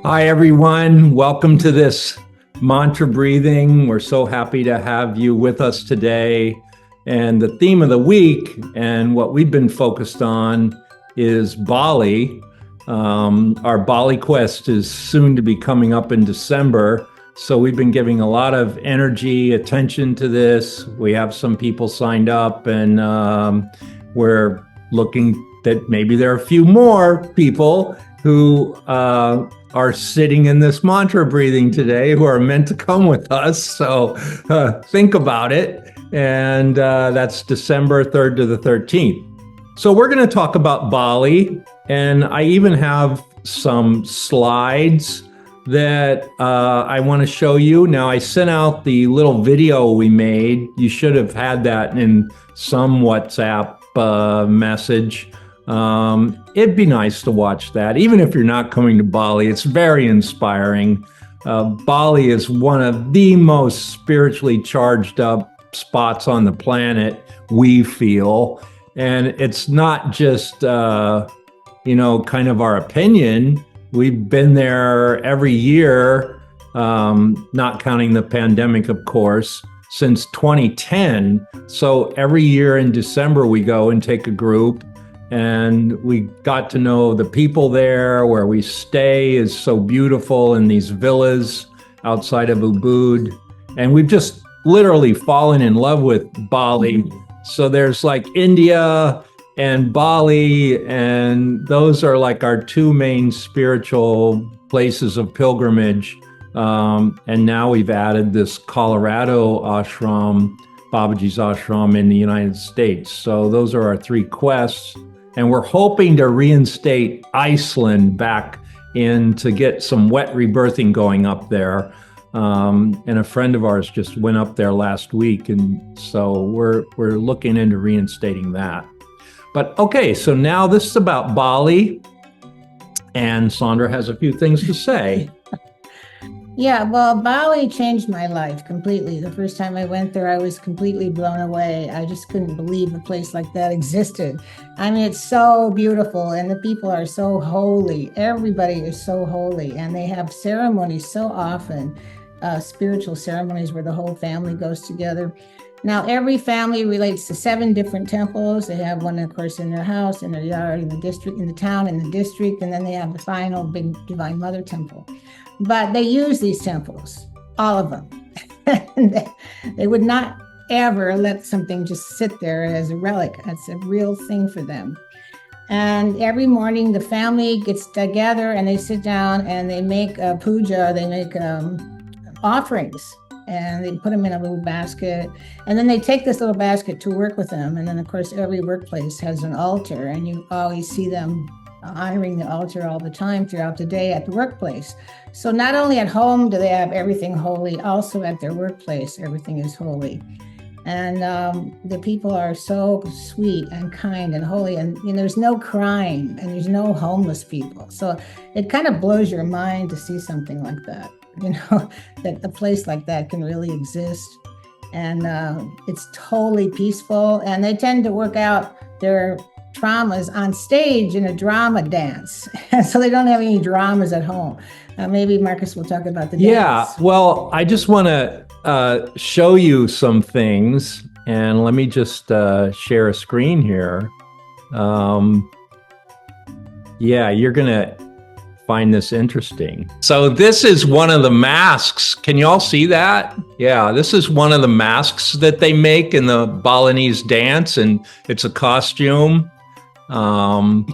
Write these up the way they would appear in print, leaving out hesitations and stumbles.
Hi, everyone. Welcome to this mantra breathing. We're so happy to have you with us today. And the theme of the week and what we've been focused on is Bali. Our Bali quest is soon to be coming up in December. So we've been giving a lot of energy, attention to this. We have some people signed up, and we're looking that maybe there are a few more people who are sitting in this mantra breathing today who are meant to come with us. So think about it. And that's December 3rd to the 13th. So we're going to talk about Bali. And I even have some slides that I want to show you. Now, I sent out the little video we made. You should have had that in some WhatsApp message. It'd be nice to watch that, even if you're not coming to Bali. It's very inspiring. Bali is one of the most spiritually charged up spots on the planet, we feel. And it's not just, kind of our opinion. We've been there every year, not counting the pandemic, of course, since 2010. So every year in December, we go and take a group. And we got to know the people there. Where we stay is so beautiful in these villas outside of Ubud. And we've just literally fallen in love with Bali. So there's like India and Bali, and those are like our two main spiritual places of pilgrimage. And now we've added this Colorado ashram, Babaji's ashram in the United States. So those are our three quests. And we're hoping to reinstate Iceland back in to get some wet rebirthing going up there. And a friend of ours just went up there last week. And so we're looking into reinstating that. But okay, so now this is about Bali. And Sandra has a few things to say. Yeah, well, Bali changed my life completely. The first time I went there, I was completely blown away. I just couldn't believe a place like that existed. I mean, it's so beautiful, and the people are so holy. Everybody is so holy, and they have ceremonies so often, spiritual ceremonies where the whole family goes together. Now, every family relates to 7 different temples. They have one, of course, in their house, in their yard, in the district, in the town, in the district, and then they have the final big Divine Mother temple. But they use these temples, all of them. They would not ever let something just sit there as a relic. That's a real thing for them. And every morning the family gets together and they sit down and they make a puja, they make offerings, and they put them in a little basket. And then they take this little basket to work with them. And then, of course, every workplace has an altar, and you always see them honoring the altar all the time throughout the day at the workplace. So not only at home do they have everything holy, also at their workplace, everything is holy. And the people are so sweet and kind and holy, and there's no crime and there's no homeless people. So it kind of blows your mind to see something like that, that a place like that can really exist. And it's totally peaceful, and they tend to work out their traumas on stage in a drama dance. So they don't have any dramas at home. Maybe Marcus will talk about the dance. Yeah, well, I just want to show you some things, and let me just share a screen here. You're going to find this interesting. So this is one of the masks. Can you all see that? Yeah, this is one of the masks that they make in the Balinese dance, and it's a costume. So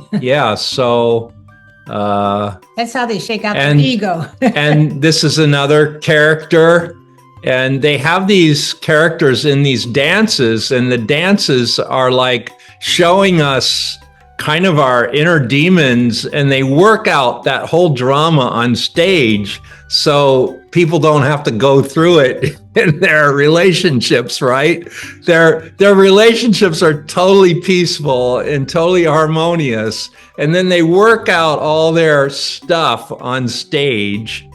that's how they shake out their ego. And this is another character, and they have these characters in these dances, and the dances are like showing us kind of our inner demons, and they work out that whole drama on stage so people don't have to go through it in their relationships, right? Their relationships are totally peaceful and totally harmonious, and then they work out all their stuff on stage.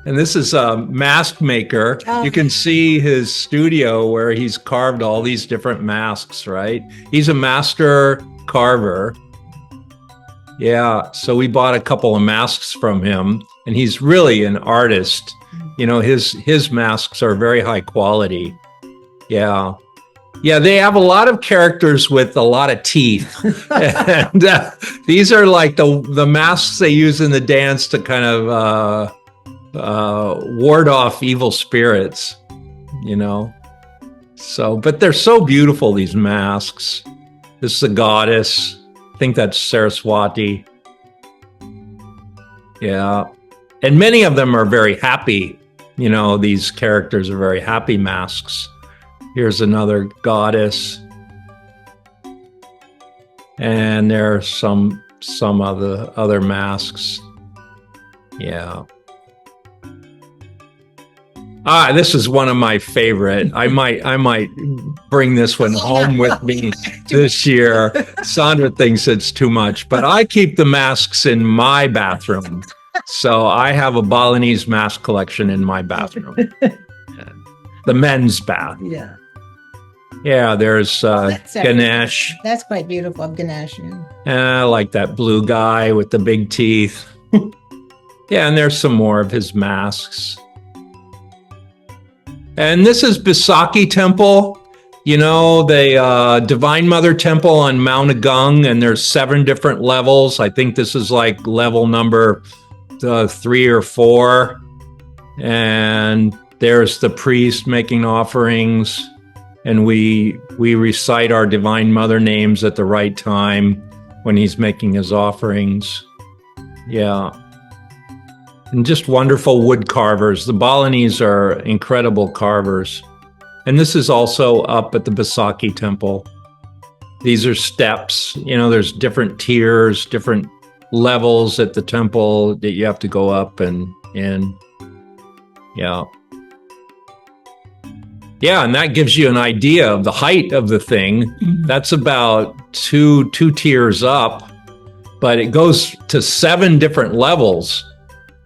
And this is a mask maker. You can see his studio where he's carved all these different masks, right? He's a master carver. Yeah, so we bought a couple of masks from him. and he's really an artist. You know, his masks are very high quality. Yeah. Yeah, they have a lot of characters with a lot of teeth. And these are like the masks they use in the dance to kind of ward off evil spirits, you know. So, but they're so beautiful, these masks. This is the goddess. I think that's Saraswati. Yeah. And many of them are very happy. You know, these characters are very happy masks. Here's another goddess. And there are some of the other masks. Yeah. This is one of my favorite. I might bring this one home with me this year. Sandra thinks it's too much, but I keep the masks in my bathroom. So I have a Balinese mask collection in my bathroom. The men's bath. Yeah. Yeah, there's Ganesh. That's quite beautiful, Ganesh. Yeah. I like that blue guy with the big teeth. Yeah, and there's some more of his masks. And this is Bisaki Temple, you know, the Divine Mother Temple on Mount Agung, and there's 7 different levels. I think this is like level number 3 or 4. And there's the priest making offerings. And we recite our Divine Mother names at the right time when he's making his offerings. Yeah. And just wonderful wood carvers. The Balinese are incredible carvers. And this is also up at the Bisaki Temple. These are steps. You know, there's different tiers, different levels at the temple that you have to go up and in. Yeah. Yeah, and that gives you an idea of the height of the thing. Mm-hmm. That's about two tiers up, but it goes to 7 different levels.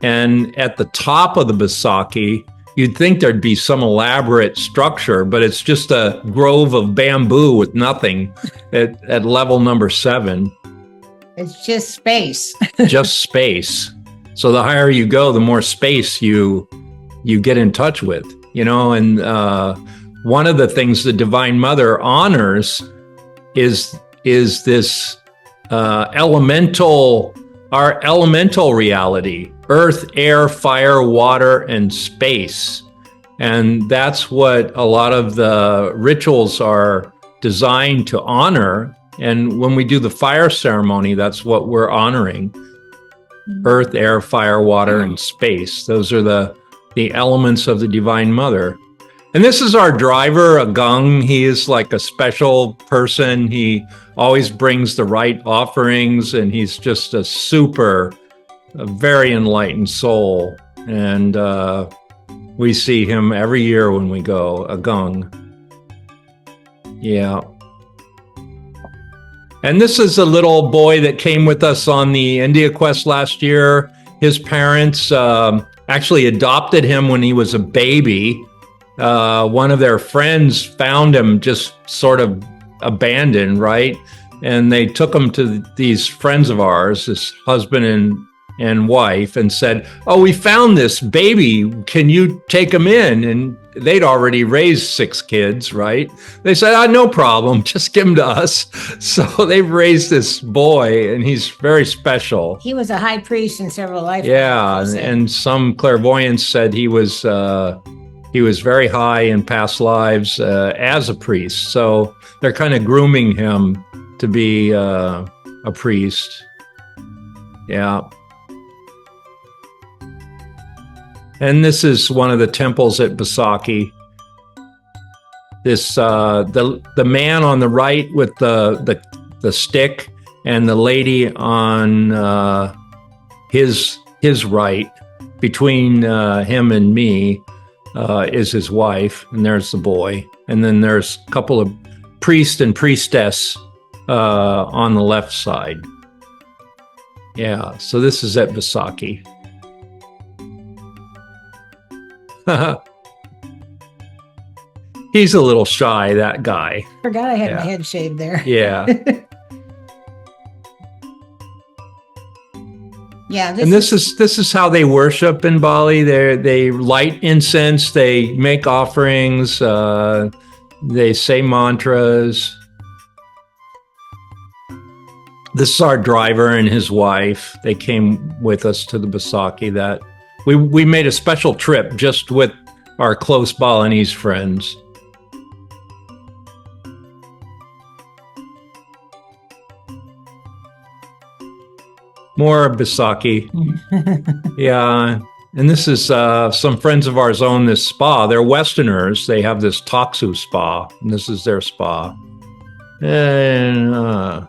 And at the top of the Bisaki, you'd think there'd be some elaborate structure, but it's just a grove of bamboo with nothing at level number 7. It's just space. Just space. So the higher you go, the more space you get in touch with. You know, and one of the things the Divine Mother honors is this our elemental reality: earth, air, fire, water, and space. And that's what a lot of the rituals are designed to honor. And when we do the fire ceremony, that's what we're honoring: earth, air, fire, water, and space. Those are the elements of the Divine Mother. And this is our driver, Agung. He is like a special person. He always brings the right offerings, and he's just a very enlightened soul. And we see him every year when we go, Agung. Yeah. And this is a little boy that came with us on the India Quest last year. His parents actually adopted him when he was a baby. One of their friends found him just sort of abandoned, right? And they took him to these friends of ours, this husband and wife, and said, "Oh, we found this baby. Can you take him in?" And they'd already raised 6 kids, right? They said, "No problem. Just give him to us." So they've raised this boy, and he's very special. He was a high priest in several lifetimes. Yeah, and some clairvoyants said he was very high in past lives as a priest. So they're kind of grooming him to be a priest. Yeah. And this is one of the temples at Bisaki. This the man on the right with the stick, and the lady on his right, between him and me, is his wife, and there's the boy, and then there's a couple of priest and priestess on the left side. Yeah, so this is at Bisaki. He's a little shy, that guy. Forgot I had my head shaved there. Yeah. Yeah, And this is how they worship in Bali. They light incense, they make offerings, they say mantras. This is our driver and his wife. They came with us to the Basaki. That we made a special trip just with our close Balinese friends. More Basaki. Yeah. And this is some friends of ours own this spa. They're Westerners. They have this Taksu spa, and this is their spa. And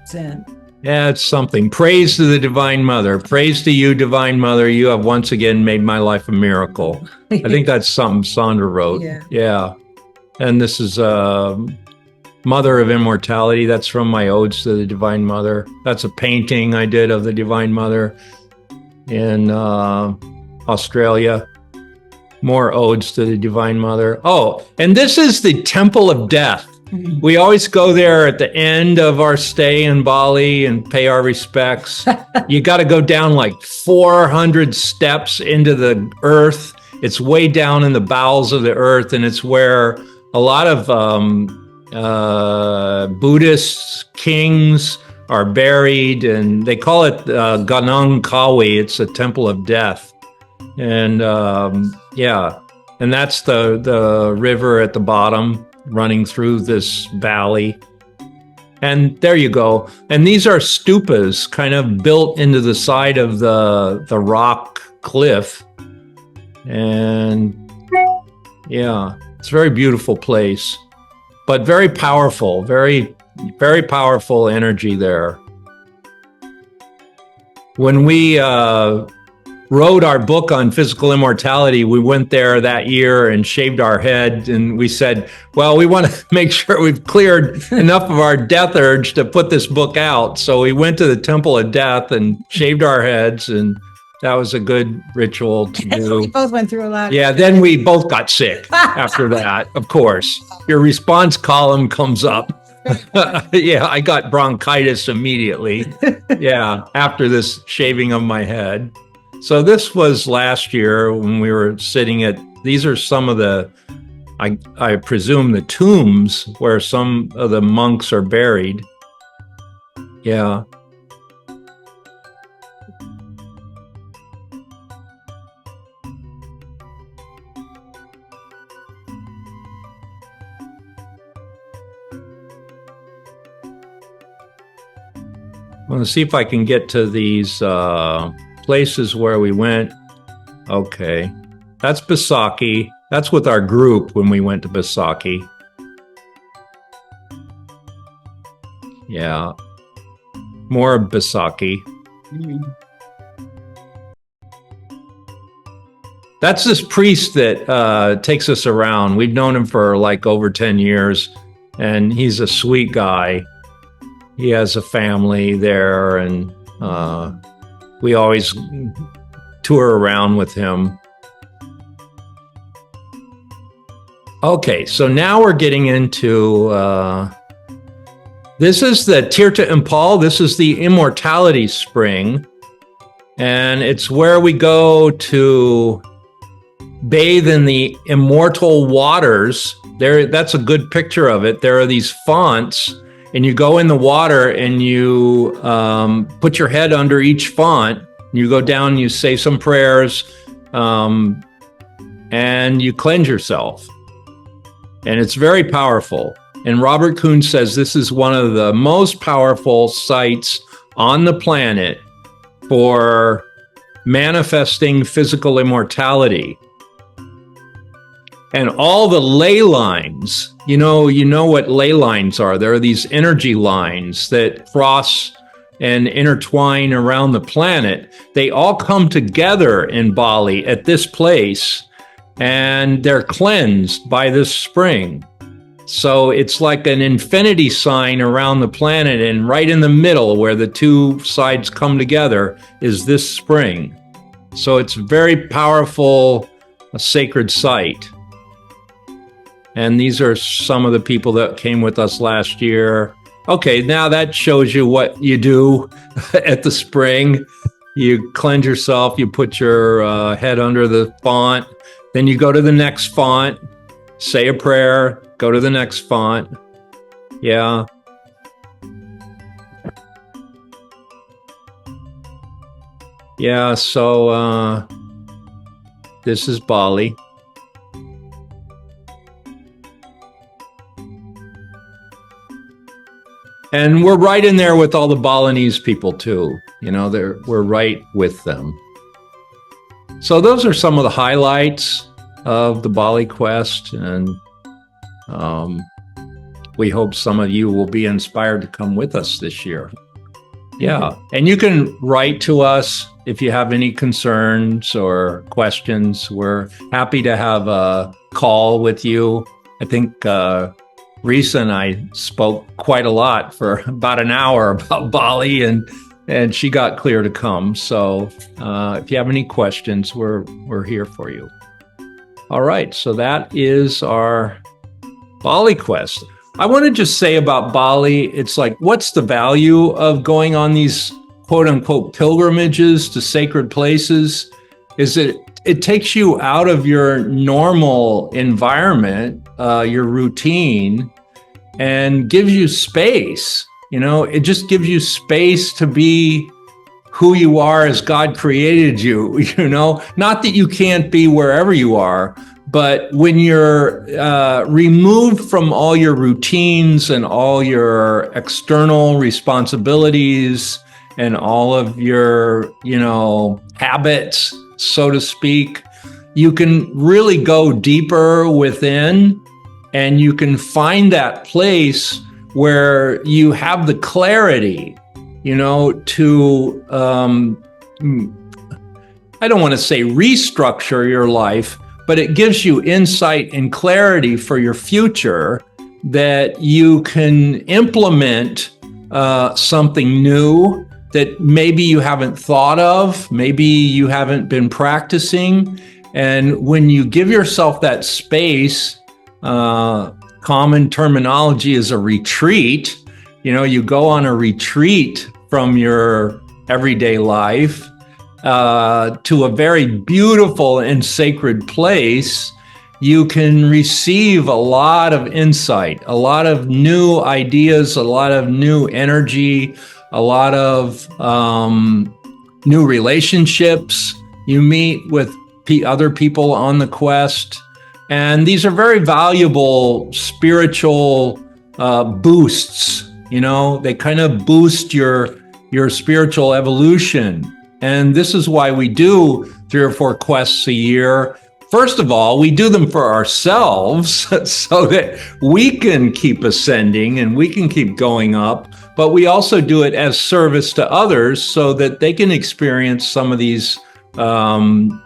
Zen. yeah, it's something. Praise to the Divine Mother. Praise to you, Divine Mother. You have once again made my life a miracle. I think that's something Sandra wrote. Yeah. And this is Mother of Immortality. That's from my Odes to the Divine Mother. That's a painting I did of the Divine Mother in Australia. More Odes to the Divine Mother. Oh, and this is the Temple of Death. We always go there at the end of our stay in Bali and pay our respects. You got to go down like 400 steps into the earth. It's way down in the bowels of the earth, and it's where a lot of Buddhist kings are buried, and they call it Ganang Kawi. It's a temple of death. And yeah, and that's the river at the bottom running through this valley. And there you go. And these are stupas kind of built into the side of the rock cliff. And yeah, it's a very beautiful place, but very powerful, very, very powerful energy there. When we wrote our book on physical immortality, we went there that year and shaved our head, and we said, well, we want to make sure we've cleared enough of our death urge to put this book out. So we went to the Temple of Death and shaved our heads, and that was a good ritual to do. We both went through a lot. Yeah, then we both got sick after that, of course. Your response column comes up. Yeah, I got bronchitis immediately. Yeah, after this shaving of my head. So this was last year when we were sitting at, these are some of the, I presume the tombs where some of the monks are buried. Yeah. I want to see if I can get to these places where we went. Okay, that's Basaki. That's with our group when we went to Basaki. Yeah, more Basaki. That's this priest that takes us around. We've known him for like over 10 years, and he's a sweet guy. He has a family there, and we always tour around with him. Okay, so now we're getting into, this is the Tirtha Impal. This is the Immortality Spring, and it's where we go to bathe in the immortal waters. There, that's a good picture of it. There are these fonts, and you go in the water and you put your head under each font. You go down, you say some prayers, and you cleanse yourself. And it's very powerful. And Robert Kuhn says this is one of the most powerful sites on the planet for manifesting physical immortality. And all the ley lines, you know what ley lines are. There are these energy lines that cross and intertwine around the planet. They all come together in Bali at this place, and they're cleansed by this spring. So it's like an infinity sign around the planet, and right in the middle where the two sides come together is this spring. So it's very powerful, a sacred site. And these are some of the people that came with us last year. Okay, now that shows you what you do at the spring. You cleanse yourself, you put your head under the font, then you go to the next font, say a prayer, go to the next font. Yeah. Yeah, so this is Bali. And we're right in there with all the Balinese people too. We're right with them. So those are some of the highlights of the Bali quest, and we hope some of you will be inspired to come with us this year. Yeah, and you can write to us if you have any concerns or questions. We're happy to have a call with you. I think Risa and I spoke quite a lot for about an hour about Bali, and she got clear to come. So if you have any questions, we're here for you. All right, so that is our Bali quest. I want to just say about Bali, it's like, what's the value of going on these quote unquote pilgrimages to sacred places? Is it takes you out of your normal environment, your routine, and gives you space. It just gives you space to be who you are as God created you, not that you can't be wherever you are, but when you're removed from all your routines and all your external responsibilities and all of your, habits, so to speak, you can really go deeper within, and you can find that place where you have the clarity, to, I don't want to say restructure your life, but it gives you insight and clarity for your future that you can implement something new that maybe you haven't thought of, maybe you haven't been practicing. And when you give yourself that space, common terminology is a retreat. You go on a retreat from your everyday life to a very beautiful and sacred place. You can receive a lot of insight, a lot of new ideas, a lot of new energy, a lot of new relationships. You meet with other people on the quest. And these are very valuable spiritual boosts. They kind of boost your spiritual evolution. And this is why we do 3 or 4 quests a year. First of all, we do them for ourselves so that we can keep ascending and we can keep going up. But we also do it as service to others so that they can experience some of these, powerful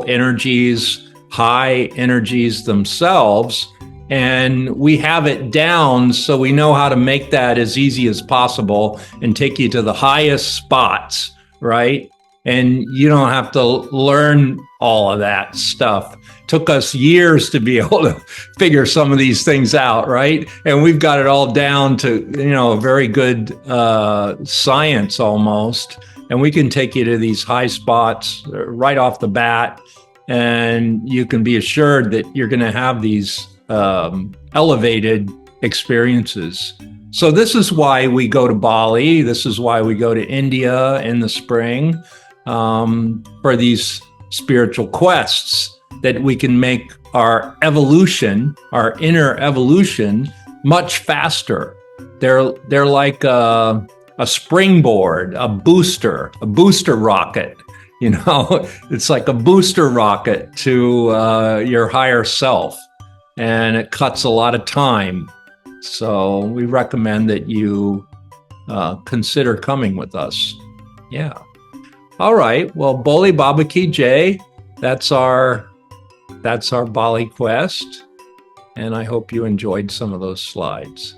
energies, high energies themselves. And we have it down so we know how to make that as easy as possible and take you to the highest spots, right? And you don't have to learn all of that stuff. Took us years to be able to figure some of these things out, right? And we've got it all down to, a very good science almost. And we can take you to these high spots right off the bat. And you can be assured that you're going to have these elevated experiences. So this is why we go to Bali. This is why we go to India in the spring, for these spiritual quests, that we can make our evolution, our inner evolution, much faster. They're like a springboard, a booster rocket. It's like a booster rocket to your higher self. And it cuts a lot of time. So we recommend that you consider coming with us. Yeah. All right. Well, Boli Baba Ki Jai. That's our Bali quest. And I hope you enjoyed some of those slides.